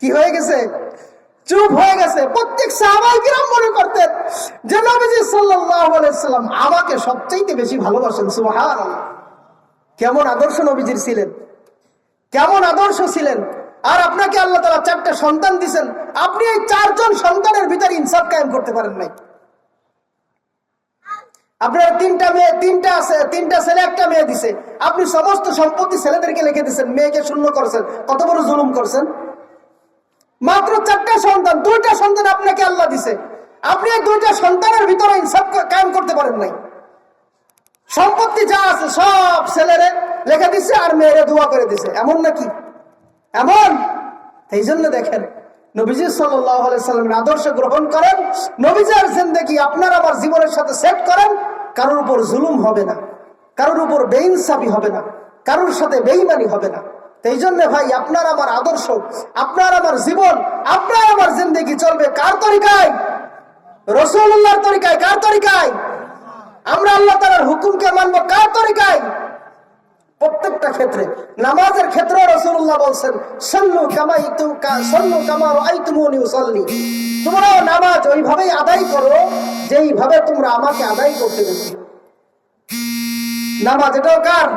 কি হয়ে গেছে? চুপ হয়ে গেছে। প্রত্যেক সাহাবায়ে কিরাম মনে করতেন যে নবীজি সাল্লাল্লাহু আলাইহি ওয়াসাল্লাম আমাকে সবচাইতে বেশি ভালোবাসেন। সুবহানাল্লাহ। কেমন আদর্শ নবীজির ছিলেন, কেমন আদর্শ ছিলেন। আর আপনাকে আল্লাহ তাআলা 4টা সন্তান দিবেন, আপনি এই 4জন সন্তানের ভিতরে ইনসাফ কায়েম করতে পারেন নাই। আপনার 3টা মেয়ে, 3টা আছে, 3টা ছেলে 1টা মেয়ে দিছে, আপনি সমস্ত সম্পত্তি ছেলেদেরকে লিখে দিয়েছেন, মেয়েকে শূন্য করেছেন। কত বড় জুলুম করছেন। মাত্র 4টা সন্তান, 2টা সন্তান আপনাকে আল্লাহ দিছে, আপনি এই 2টা সন্তানের ভিতরে ইনসাফ কায়েম করতে পারেন নাই। সম্পত্তি যা আছে সব ছেলেরে লেখা দিচ্ছে আর মেয়েরে দোয়া করে দিছে, এমন নাকি? এমন। এই জন্য দেখেন নবীজি সাল্লাল্লাহু আলাইহি সাল্লামের আদর্শ গ্রহণ করেন, নবীজির জিন্দেগি আপনার আমার জীবনের সাথে সেট করেন। কারোর উপর জুলুম হবে না, কারোর উপর বেইনসাফি হবে না, কারোর সাথে বেঈমানি হবে না। এই জন্য ভাই আপনার আমার আদর্শ, আপনার আমার জীবন, আপনার আমার জিন্দেগি চলবে কার তরিকায়? রাসূলুল্লাহর তরিকায়। কার তরিকায়? আমরা আল্লাহ তাআলার হুকুমকে মানবো কার তরিকায়? প্রত্যেকটা ক্ষেত্রে। নামাজের ক্ষেত্রে রাসূলুল্লাহ বলছেন সাল্লু কামা রাআইতুমুনি উসাল্লি, তোমরা নামাজ ওইভাবেই আদায় করো যেইভাবে তোমরা আমাকে আদায় করতে দেখো। নামাজ এটাও কার?